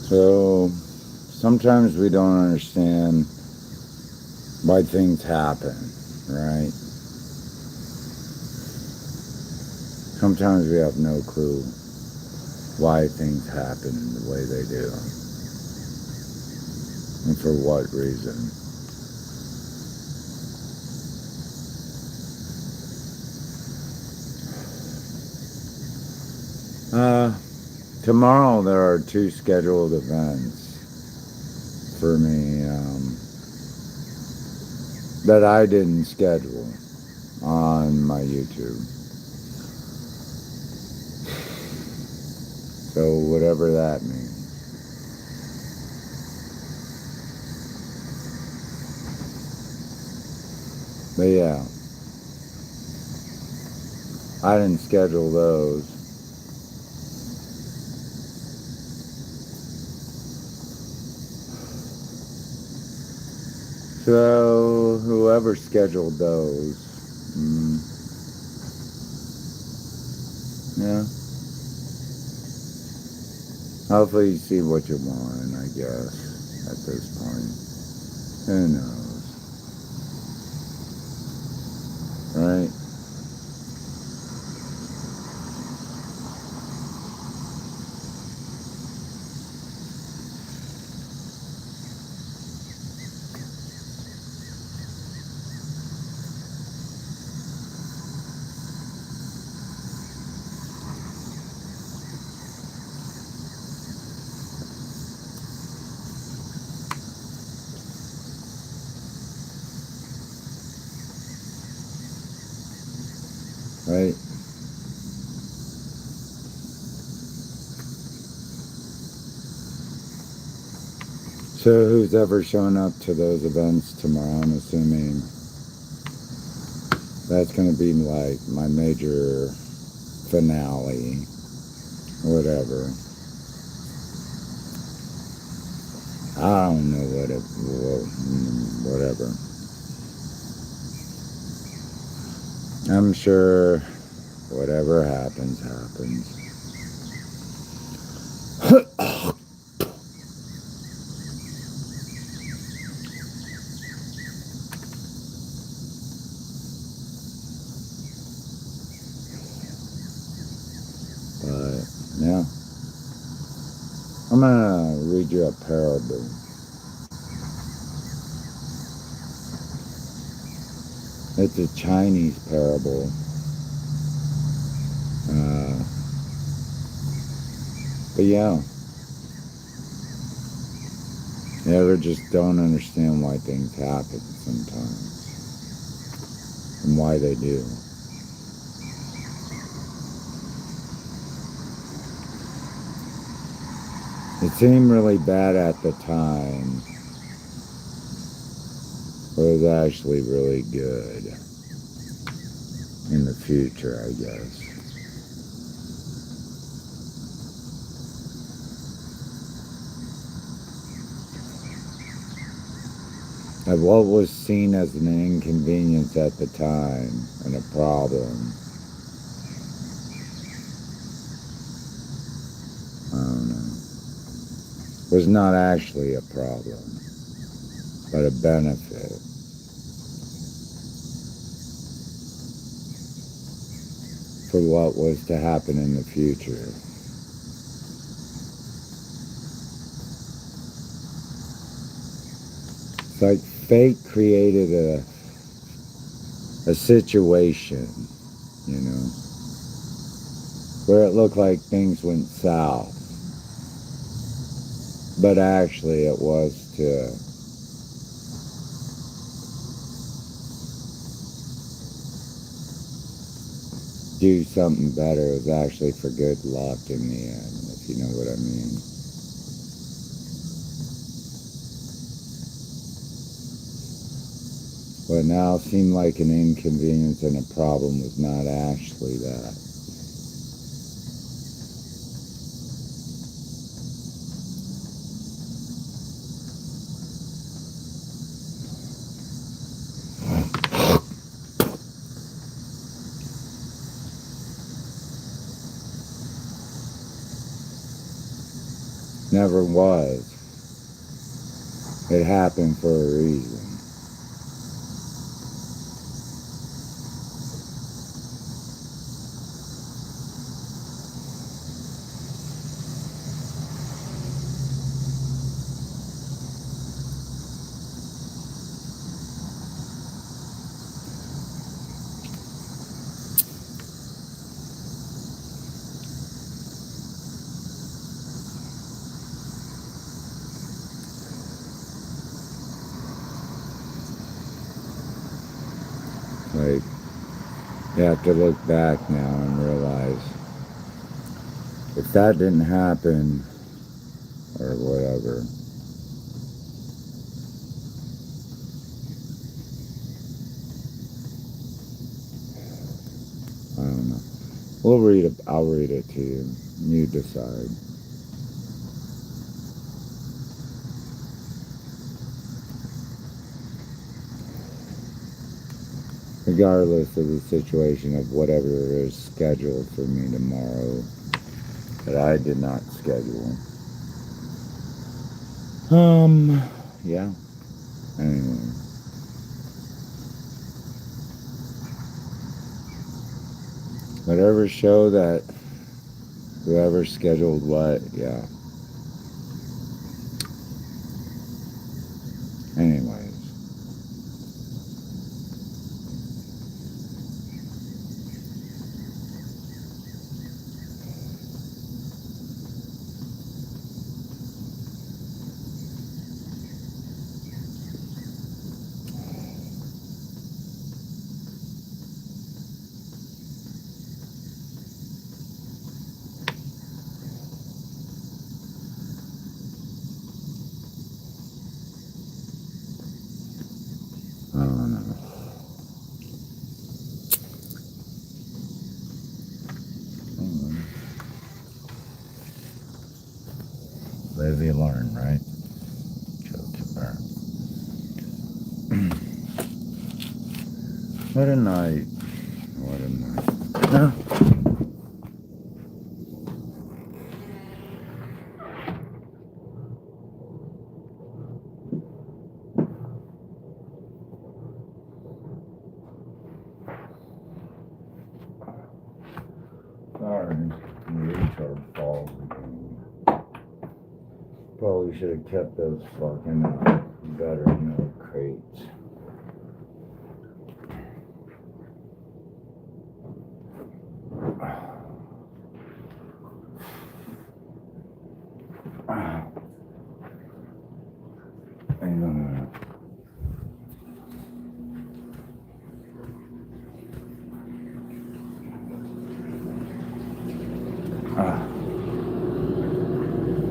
So sometimes we don't understand why things happen, right? Sometimes we have no clue why things happen the way they do and for what reason. Tomorrow there are two scheduled events for me that I didn't schedule on my YouTube. So whatever that means. But yeah, I didn't schedule those. So whoever scheduled those, yeah. Hopefully you see what you want, I guess, at this point. Who knows? Right? Right? So who's ever shown up to those events tomorrow, I'm assuming that's going to be like my major finale, whatever. I don't know whatever. I'm sure whatever happens, happens. But, yeah. I'm gonna read you a parable. It's a Chinese parable. But yeah. You ever just don't understand why things happen sometimes. And why they do. It seemed really bad at the time. But it was actually really good. In the future, I guess. Of what was seen as an inconvenience at the time and a problem, I don't know, was not actually a problem, but a benefit. For what was to happen in the future. It's like fate created a situation, you know, where it looked like things went south. But actually it was to do something better. It was actually for good luck in the end, if you know what I mean. What now seemed like an inconvenience and a problem was not actually that. Never was. It happened for a reason. Like, you have to look back now and realize if that didn't happen or whatever, I don't know. We'll read it. I'll read it to you. You decide. Regardless of the situation of whatever is scheduled for me tomorrow that I did not schedule. Yeah. Anyway. Whatever show that whoever scheduled what, yeah. Anyways. I don't know. Live you learn, right? Joke you burn. What a night. What a night. No. Sorry, retard falls again. Probably should have kept those fucking better milk crates.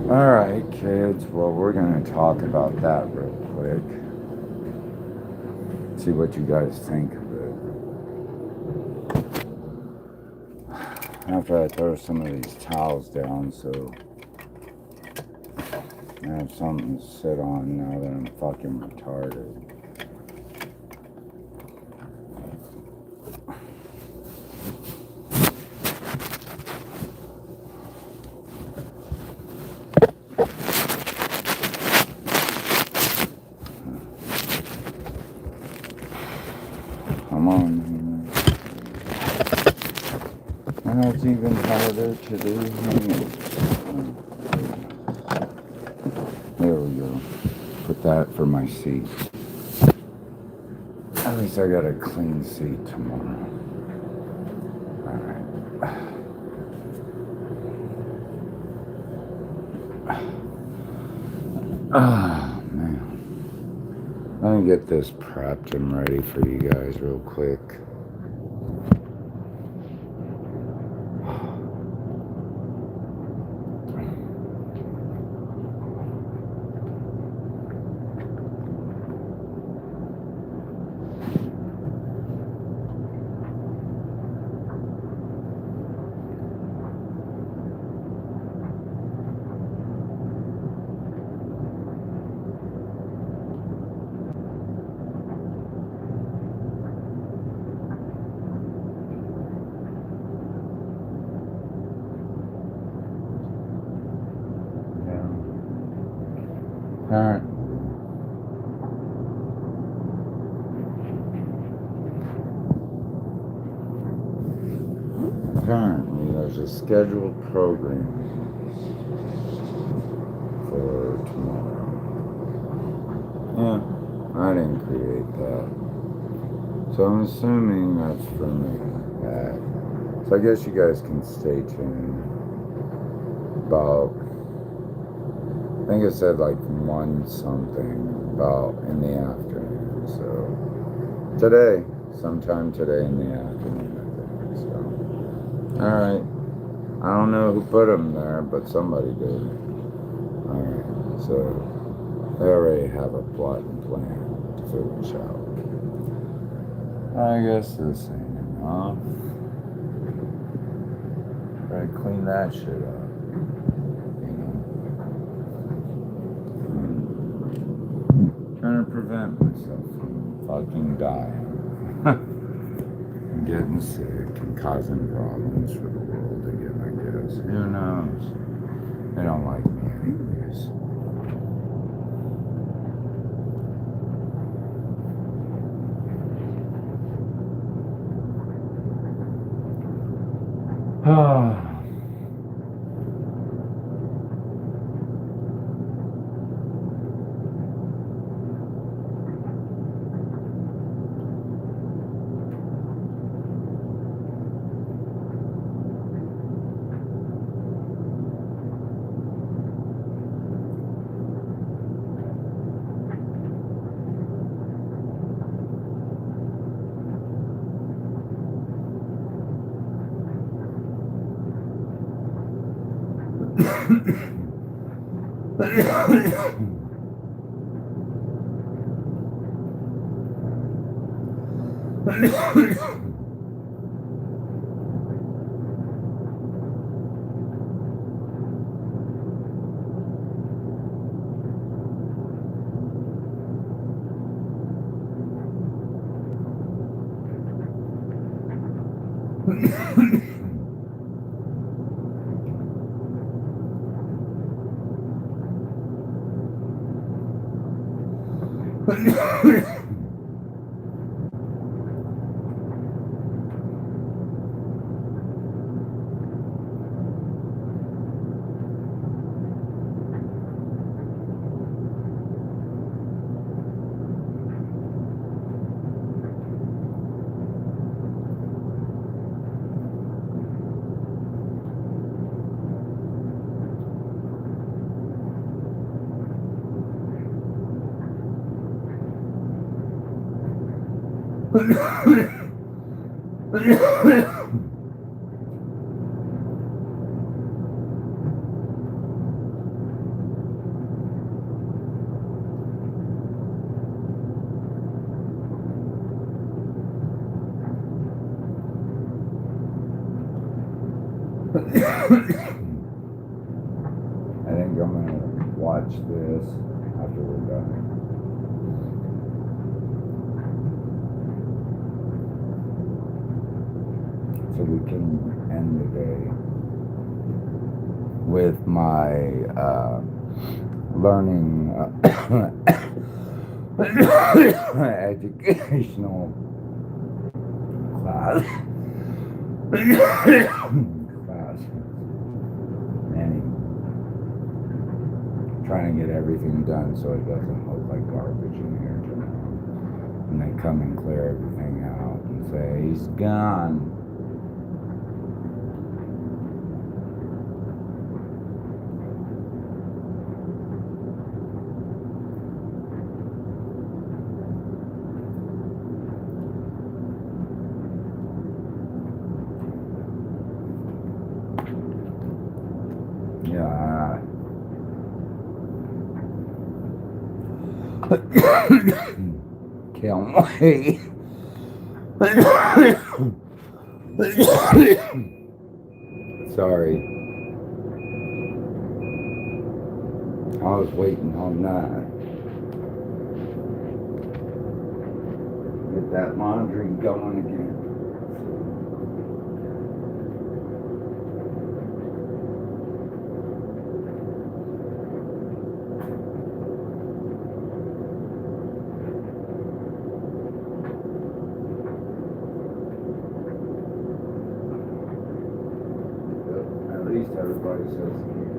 Alright, kids, well, we're going to talk about that real quick. See what you guys think of it. After I throw some of these towels down, so I have something to sit on now that I'm fucking retarded. Come on. And it's even harder to do. There we go. Put that for my seat. At least I got a clean seat tomorrow. Alright. Ah, man. Let me get this prepped and ready for you guys real quick. Apparently there's a scheduled program for tomorrow. Yeah, I didn't create that. So I'm assuming that's for me. So I guess you guys can stay tuned about, I think it said like 1 something about in the afternoon. So today, sometime today in the afternoon, I think. So, alright. I don't know who put them there, but somebody did. Alright, so they already have a plot and plan to finish out. I guess this ain't enough. Gotta clean that shit up. You know? Trying to prevent myself from fucking dying. And getting sick and causing problems for the world again, I guess. Who knows? They don't like me anyways. Ah. I think I'm gonna watch this after we're done. So we can end the day with my learning educational class. And trying to get everything done so it doesn't look like garbage in here tomorrow. And they come and clear everything out and say, he's gone. Yeah. Can't wait. Sorry. I was waiting all night. Get that laundry going again. everybody says he is.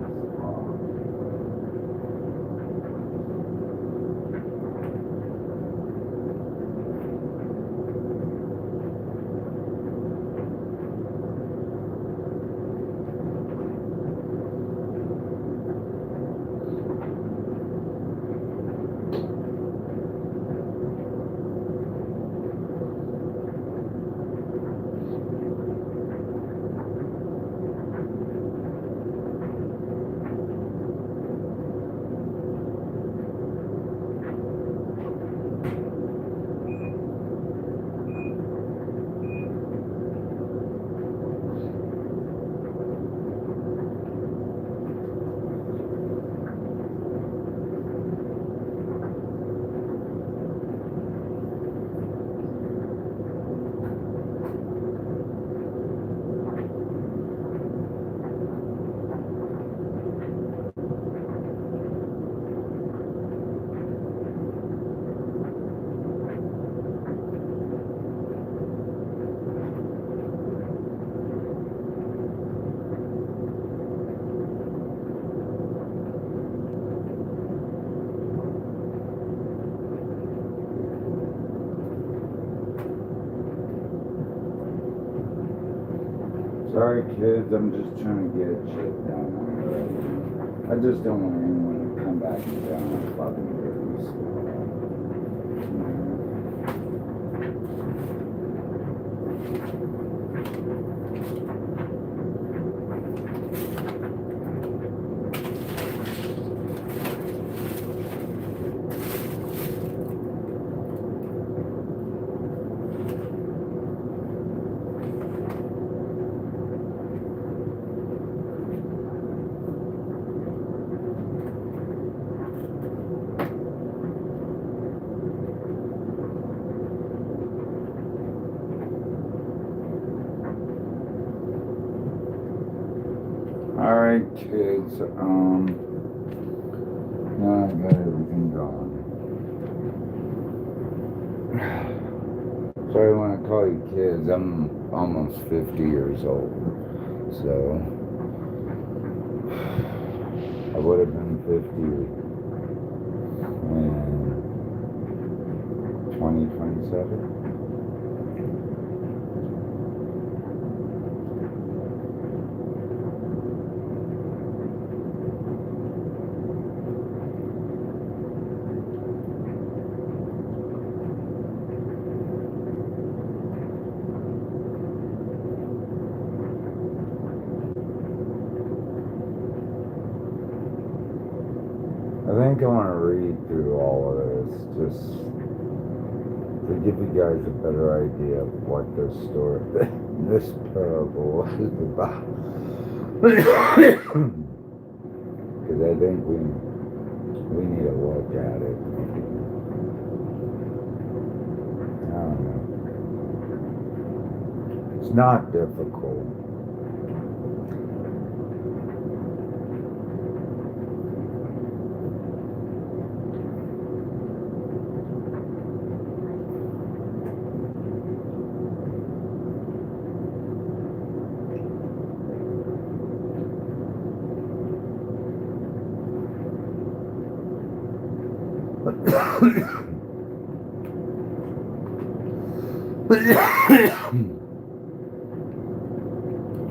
Sorry, kids, I'm just trying to get shit done. I just don't want anyone to come back and down my fucking rooms. Alright, kids, now I got everything going. Sorry when I call you kids, I'm almost 50 years old, so I would have been 50 in 2027. I think I want to read through all of this just to give you guys a better idea of what this story, this parable is about. Because I think we need to look at it. I don't know. It's not difficult.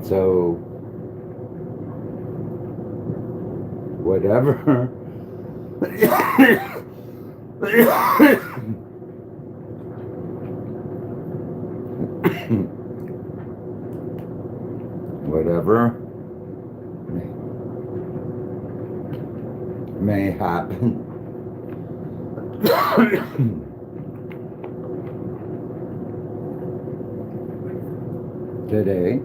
So, whatever whatever may happen today,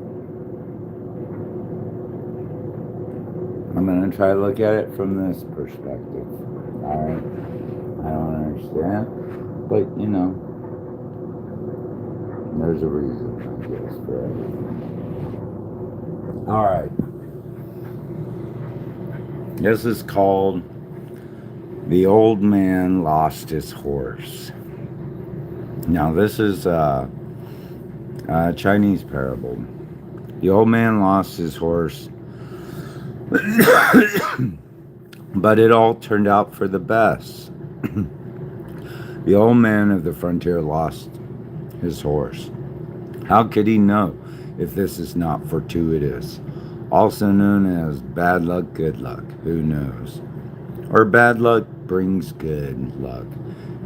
I'm going to try to look at it from this perspective. Alright? I don't understand. But, you know, there's a reason, I guess, for everything. Alright. This is called The Old Man Lost His Horse. Now, this is a Chinese parable. The old man lost his horse But it all turned out for the best. The old man of the frontier lost his horse. How could he know if this is not fortuitous? Also known as bad luck, good luck. Who knows? Or bad luck brings good luck,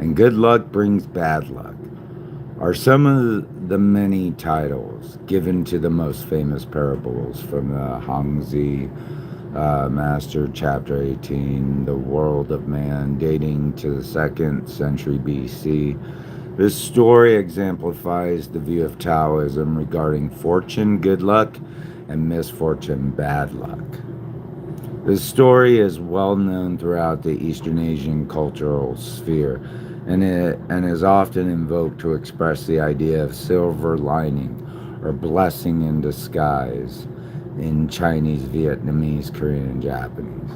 and good luck brings bad luck, are some of the many titles given to the most famous parables from the Hongzi Master, Chapter 18, The World of Man, dating to the 2nd century BC. This story exemplifies the view of Taoism regarding fortune, good luck, and misfortune, bad luck. This story is well known throughout the Eastern Asian cultural sphere, and is often invoked to express the idea of silver lining or blessing in disguise in Chinese, Vietnamese, Korean, and Japanese.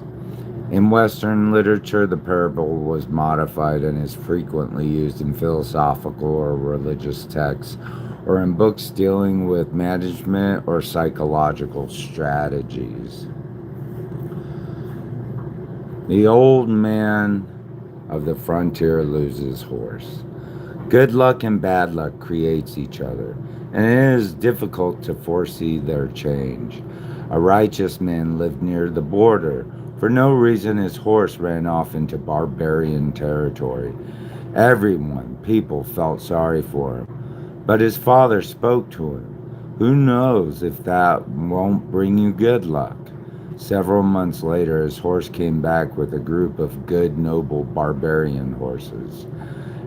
In Western literature, the parable was modified and is frequently used in philosophical or religious texts, or in books dealing with management or psychological strategies. The old man of the frontier loses horse. Good luck and bad luck creates each other, and it is difficult to foresee their change. A righteous man lived near the border. For no reason, his horse ran off into barbarian territory. Everyone, people, felt sorry for him. But his father spoke to him. Who knows if that won't bring you good luck? Several months later, his horse came back with a group of good, noble barbarian horses.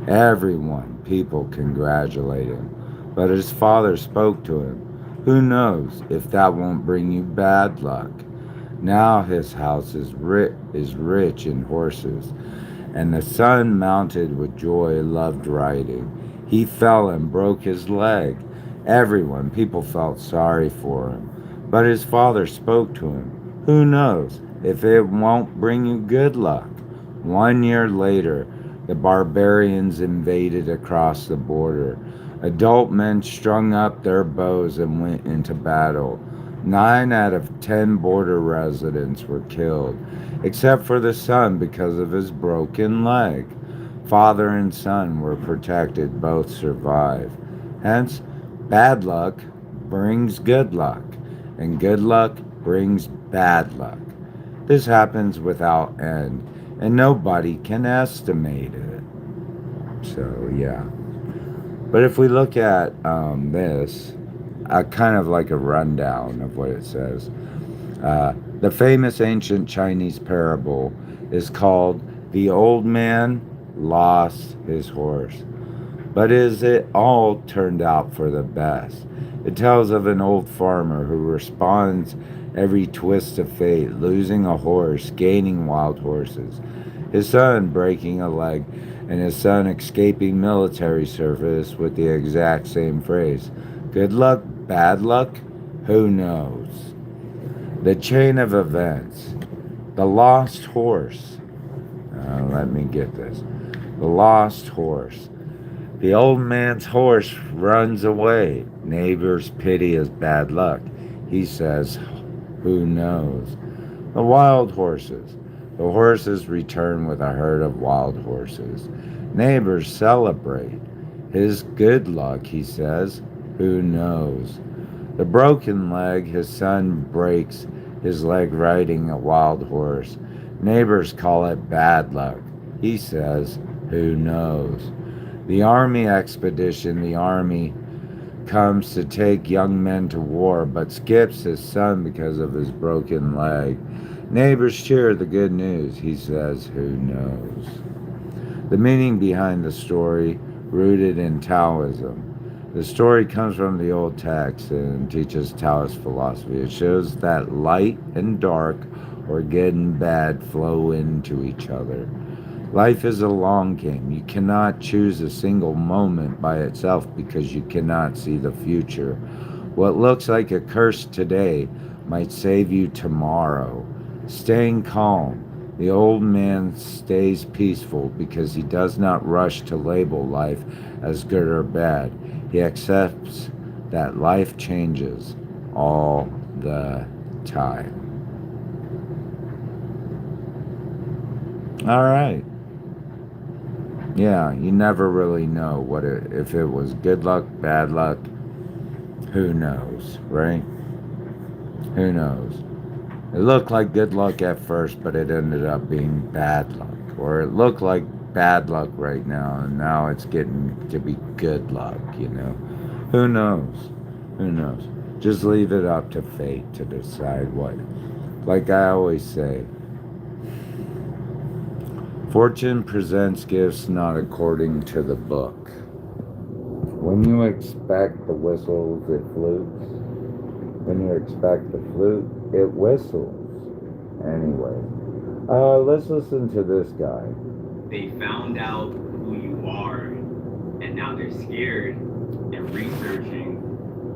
Everyone, people, congratulated him. But his father spoke to him. Who knows if that won't bring you bad luck? Now his house is rich in horses, and the son, mounted with joy, loved riding. He fell and broke his leg. Everyone, people, felt sorry for him. But his father spoke to him. Who knows if it won't bring you good luck? 1 year later, the barbarians invaded across the border. Adult men strung up their bows and went into battle. 9 out of 10 border residents were killed, except for the son because of his broken leg. Father and son were protected, both survived. Hence, bad luck brings good luck, and good luck brings bad luck. This happens without end, and nobody can estimate it. So, yeah. But if we look at this, kind of like a rundown of what it says. The famous ancient Chinese parable is called The Old Man Lost His Horse. But is it all turned out for the best? It tells of an old farmer who responds every twist of fate, losing a horse, gaining wild horses, his son breaking a leg, and his son escaping military service with the exact same phrase. Good luck, bad luck? Who knows? The chain of events. The lost horse. Let me get this. The lost horse. The old man's horse runs away. Neighbors pity his bad luck. He says, who knows? The wild horses. The horses return with a herd of wild horses. Neighbors celebrate. His good luck, he says. Who knows? The broken leg. His son breaks his leg riding a wild horse. Neighbors call it bad luck. He says, who knows? The army expedition. The army comes to take young men to war, but skips his son because of his broken leg. Neighbors cheer the good news. He says, who knows? The meaning behind the story, rooted in Taoism. The story comes from the old text and teaches Taoist philosophy. It shows that light and dark, or good and bad, flow into each other. Life is a long game. You cannot choose a single moment by itself because you cannot see the future. What looks like a curse today might save you tomorrow. Staying calm. The old man stays peaceful because he does not rush to label life as good or bad. He accepts that life changes all the time. All right. Yeah, you never really know if it was good luck, bad luck. Who knows, right? Who knows? It looked like good luck at first, but it ended up being bad luck. Or it looked like bad luck right now, and now it's getting to be good luck, you know? Who knows? Who knows? Just leave it up to fate to decide what. Like I always say, fortune presents gifts not according to the book. When you expect the whistles, it flutes. When you expect the flute, it whistles. Anyway, let's listen to this guy. They found out who you are, and now they're scared and researching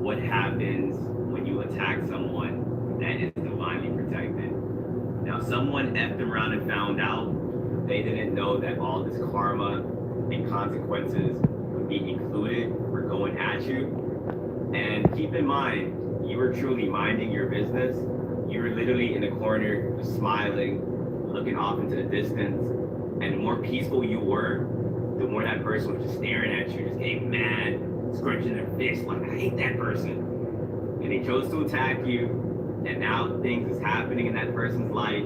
what happens when you attack someone that is divinely protected. Now, someone effed around and found out. They didn't know that all this karma and consequences would be included for going at you. And keep in mind, you were truly minding your business. You were literally in the corner, smiling, looking off into the distance. And the more peaceful you were, the more that person was just staring at you, just getting mad, scrunching their fist, like, I hate that person. And they chose to attack you, and now things is happening in that person's life.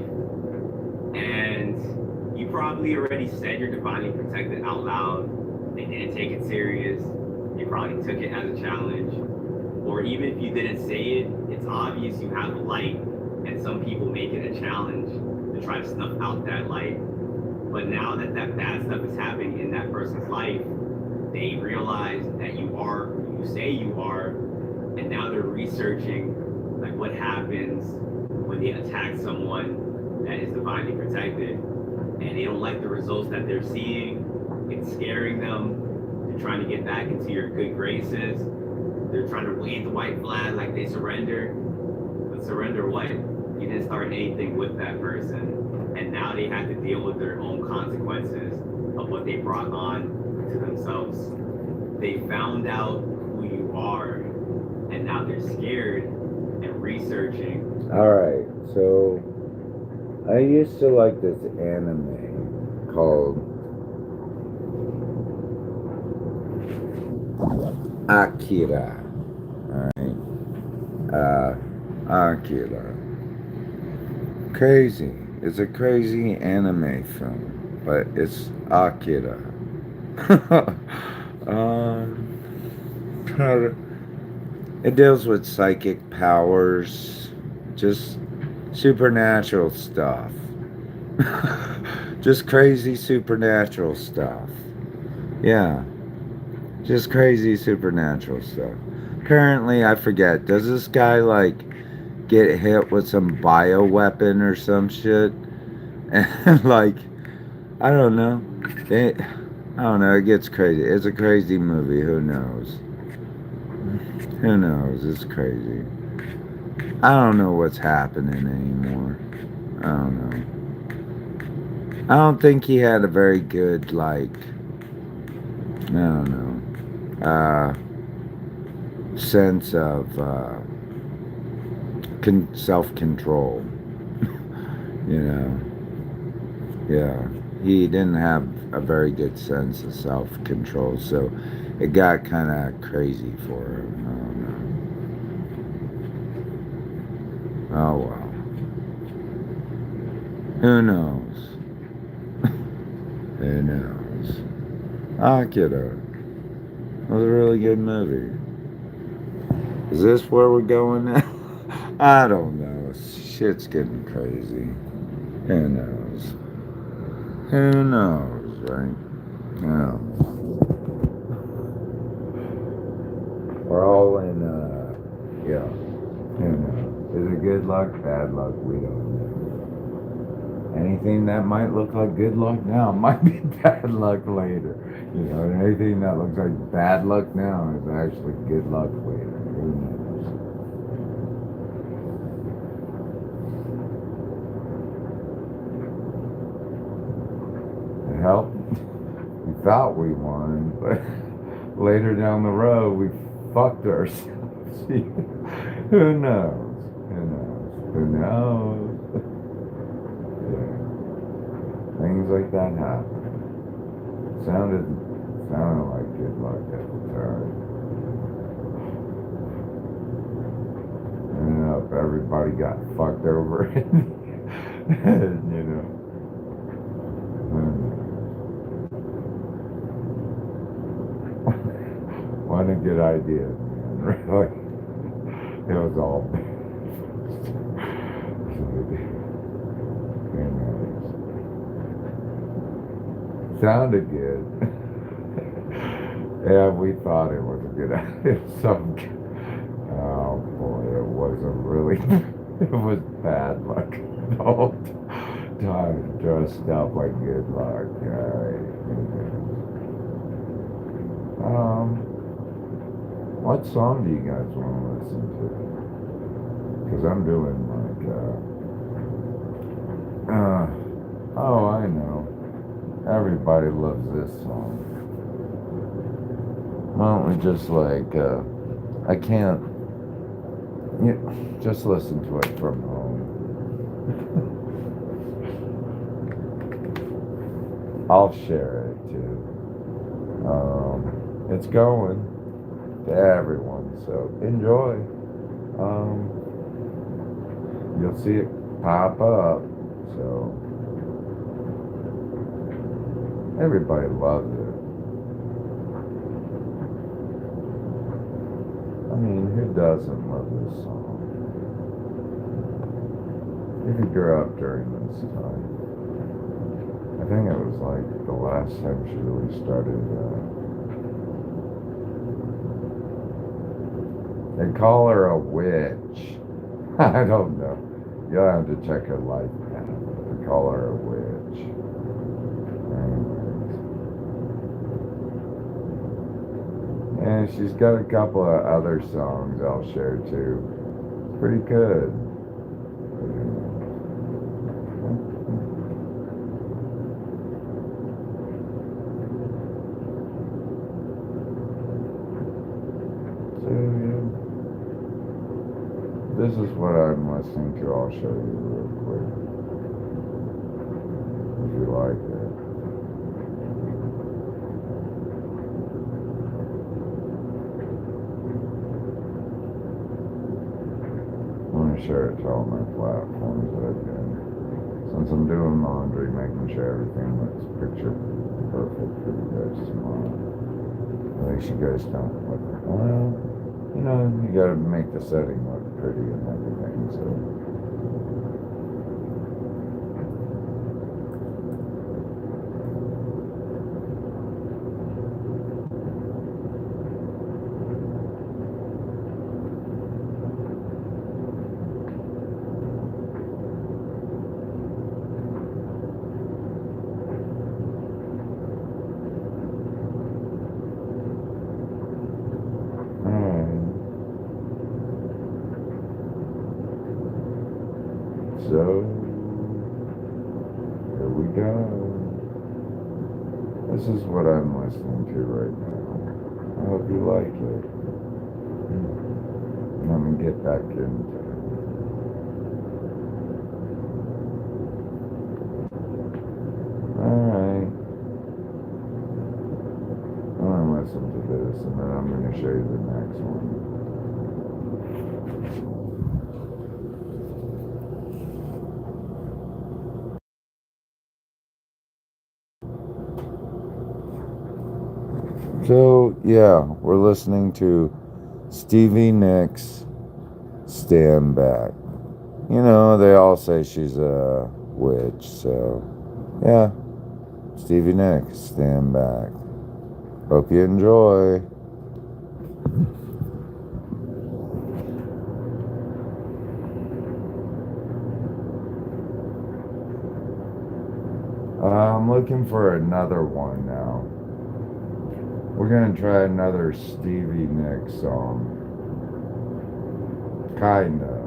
And you probably already said you're divinely protected out loud. They didn't take it serious. You probably took it as a challenge. Or even if you didn't say it, it's obvious you have a light, and some people make it a challenge to try to snuff out that light. But now that that bad stuff is happening in that person's life, they realize that you are who you say you are, and now they're researching like what happens when they attack someone that is divinely protected, and they don't like the results that they're seeing. It's scaring them. They're trying to get back into your good graces. They're trying to wave the white flag like they surrender. But surrender what? You didn't start anything with that person. And now they have to deal with their own consequences of what they brought on to themselves. They found out who you are, and now they're scared and researching. All right, so I used to like this anime called Akira. Alright. Akira. Crazy. It's a crazy anime film, but it's Akira. um, it deals with psychic powers, just supernatural stuff. Just crazy supernatural stuff. Yeah, just crazy supernatural stuff. Apparently, I forget, does this guy like get hit with some bio weapon or some shit? And like, I don't know. I don't know. It gets crazy. It's a crazy movie. Who knows? Who knows? It's crazy. I don't know what's happening anymore. I don't know. I don't think he had a very good like. I don't know. Sense of self control. You know. Yeah, he didn't have a very good sense of self control, so it got kind of crazy for him. I don't know. Oh well. Who knows? Who knows? Akira was a really good movie. Is this where we're going now? I don't know. Shit's getting crazy. Who knows? Who knows, right? No. We're all in, yeah. Who knows? Is it good luck, bad luck? We don't know. Anything that might look like good luck now might be bad luck later. You know, and anything that looks like bad luck now is actually good luck later. Who knows? It helped. We thought we won, but later down the road we fucked ourselves. Who knows? Who knows? Who knows? Yeah. Things like that happen. Sounded like good luck at the time. Ended up everybody got fucked over it. And, you know. Wasn't a good idea, man. Really. It was all sounded good. Yeah, we thought it was a good idea. Oh boy, it wasn't really. It was bad luck the whole time. Dressed up like good luck. What song do you guys want to listen to? Because I'm doing like, oh, I know. Everybody loves this song. Why don't we just like, I can't, just listen to it from home. I'll share it too. It's going to everyone, so enjoy. You'll see it pop up, so everybody loves it. I mean, who doesn't love this song? If you grew up during this time. I think it was like the last time she really started, they call her a witch. I don't know. You'll have to check her life path. They call her a witch. Anyways. And she's got a couple of other songs I'll share too. It's pretty good. This is what I'm listening to. I'll show you real quick. If you like it. I'm going to share it to all my platforms that I've been. Since I'm doing laundry, making sure everything looks picture perfect for you guys tomorrow. At least you guys don't look, well, you know, you gotta make the setting look pretty and everything, so. So, here we go. This is what I'm listening to right now. I hope you like it. Let me get back into it. Alright. I'm going to listen to this and then I'm going to show you the next one. So, yeah, we're listening to Stevie Nicks, Stand Back. You know, they all say she's a witch, so, yeah. Stevie Nicks, Stand Back. Hope you enjoy. I'm looking for another one now. We're gonna try another Stevie Nicks song. Kinda.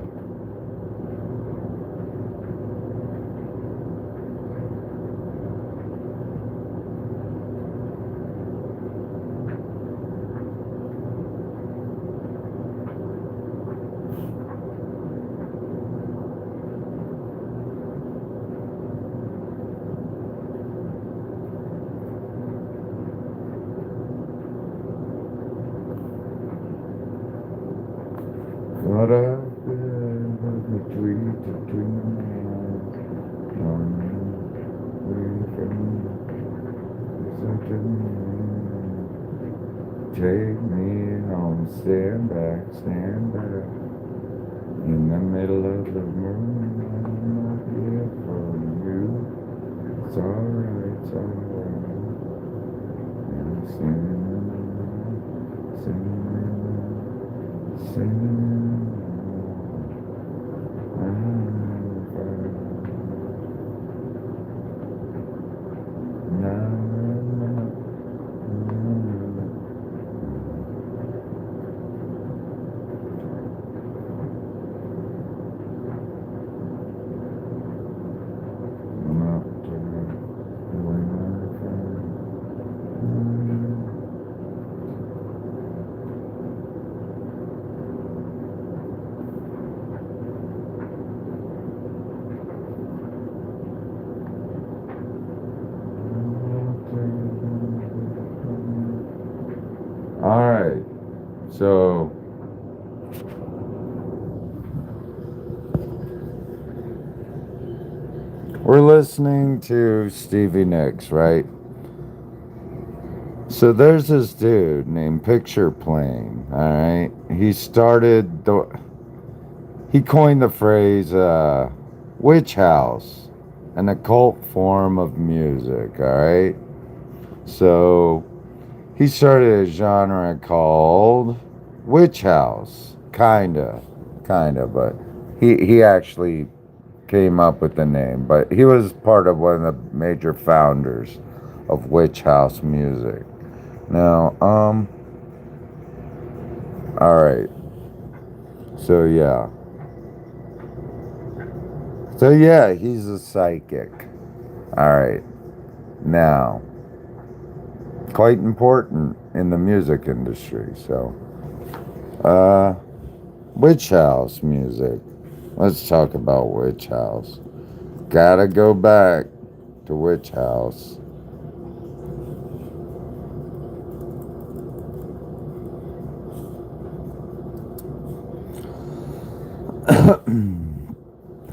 What I did was a tweet between take me home, stand back, in the middle of the moon, I'm not here for you, it's alright, and singing, Alright, so we're listening to Stevie Nicks, right? So there's this dude named Picture Plane, alright? He coined the phrase, witch house, an occult form of music, alright? So he started a genre called witch house, kinda, but he actually came up with the name, but he was part of one of the major founders of witch house music. Now, alright. So yeah, he's a psychic. Alright. Now, quite important in the music industry, so witch house music. Let's talk about witch house. Gotta go back to witch house.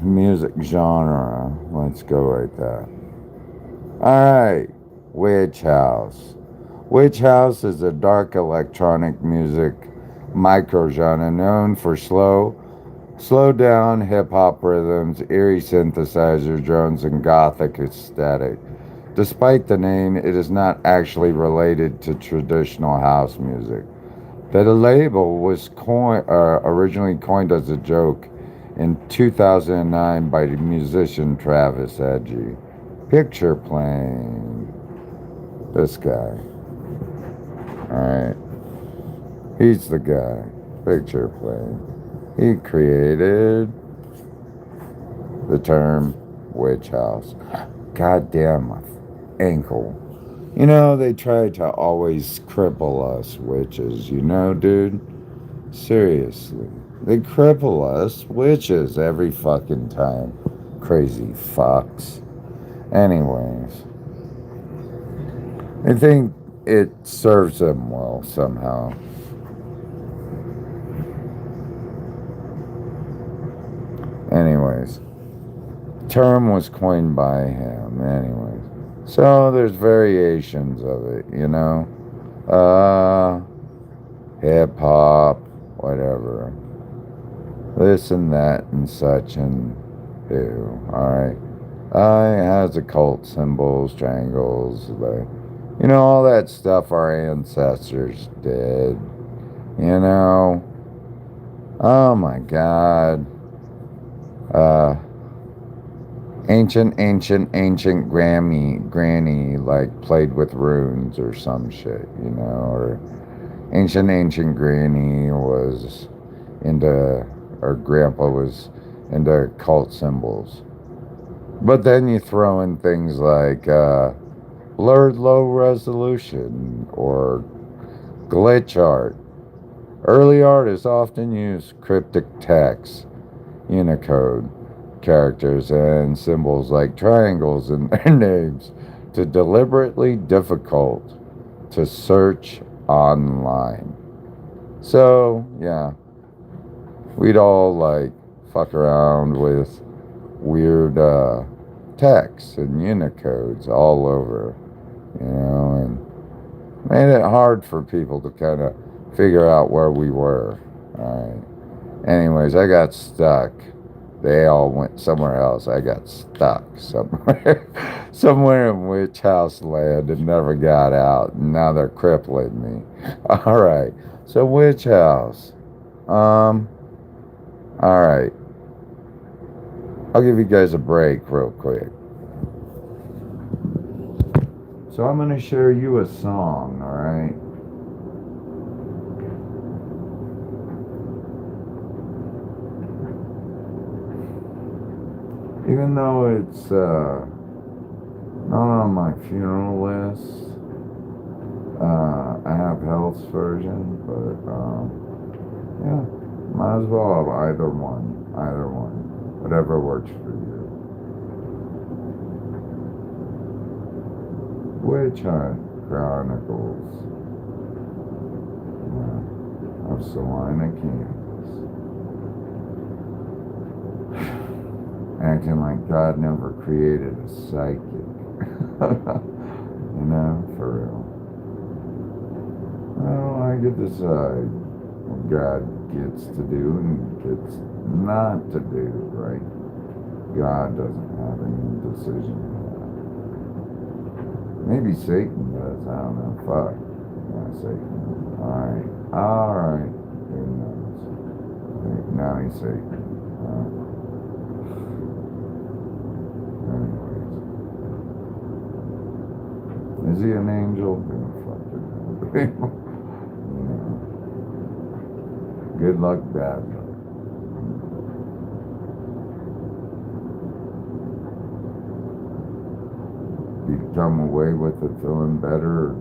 Music genre. Let's go right there. Alright, witch house. Witch house is a dark electronic music microgenre known for slow down hip hop rhythms, eerie synthesizer drones, and gothic aesthetic. Despite the name, it is not actually related to traditional house music. The label was originally coined as a joke in 2009 by the musician Travis Edgy. Picture Plane. This guy. Alright. He's the guy. Picture Plane. He created the term witch house. God damn my ankle. You know, they try to always cripple us witches, you know, dude? Seriously. They cripple us witches every fucking time. Crazy fucks. Anyways. I think it serves them well somehow. Anyways. Term was coined by him. Anyways. So there's variations of it, you know? Hip hop, whatever. This and that and such and who, alright? It has occult symbols, triangles, you know, all that stuff our ancestors did. You know? Oh my god. Ancient granny, like, played with runes or some shit, you know, or ancient granny was into, or grandpa was into cult symbols. But then you throw in things like, blurred low resolution or glitch art. Early artists often used cryptic text, Unicode characters, and symbols like triangles in their names to deliberately difficult to search online. So, yeah, we'd all like fuck around with weird texts and Unicodes all over, you know, and made it hard for people to kind of figure out where we were. All right. Anyways, I got stuck. They all went somewhere else. I got stuck somewhere, somewhere in Witch House land and never got out. And now they're crippling me. All right. So Witch House. All right. I'll give you guys a break real quick. So I'm going to share you a song, all right? Even though it's not on my funeral list, I have Health's version, but yeah, might as well have either one, whatever works for you. Witch Hunt Chronicles of Salina, Kansas. Acting like God never created a psychic. You know, for real. Well, I get to decide what God gets to do and gets not to do, right? God doesn't have any decision in that. Maybe Satan does, I don't know. Fuck. Yeah, Satan. Alright. Who knows? Now he's Satan. Anyways. Is he an angel? Fucking you know. Good luck, bad luck. You come away with it feeling better.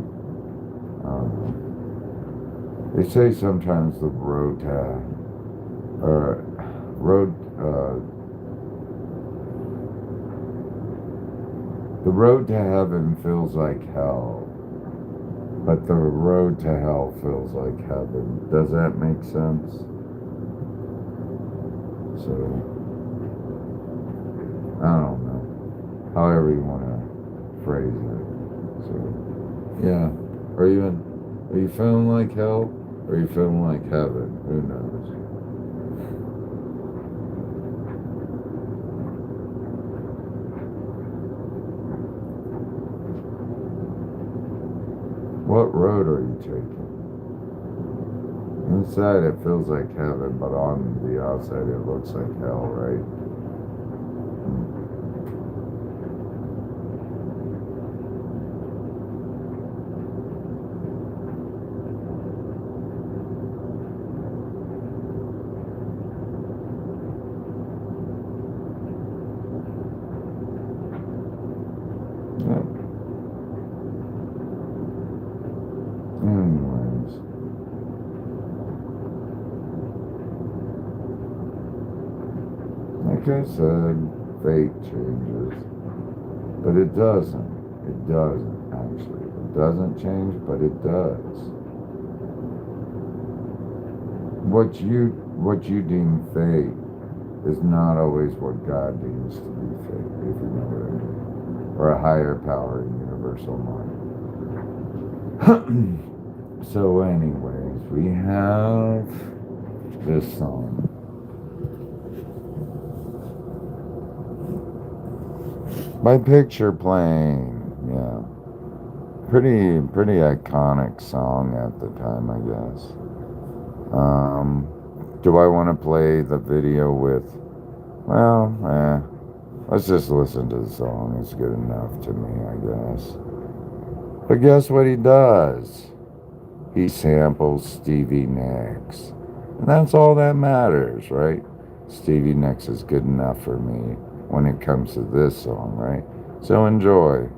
They say sometimes the road to heaven feels like hell, but the road to hell feels like heaven. Does that make sense? So, I don't know. However you want to phrase it. So, yeah. Are you feeling like hell? Or are you feeling like heaven? Who knows? What road are you taking? Inside it feels like heaven, but on the outside it looks like hell, right? Anyways. Like I said, fate changes. But it doesn't. It doesn't, actually. It doesn't change, but it does. What you deem fate is not always what God deems to be fate, if you know what I mean. Or a higher power in universal mind. So anyways, we have this song. By Picture Plane, yeah. Pretty iconic song at the time, I guess. Do I want to play the video with, well, let's just listen to the song. It's good enough to me, I guess. But guess what he does? He samples Stevie Nicks. And that's all that matters, right? Stevie Nicks is good enough for me when it comes to this song, right? So enjoy.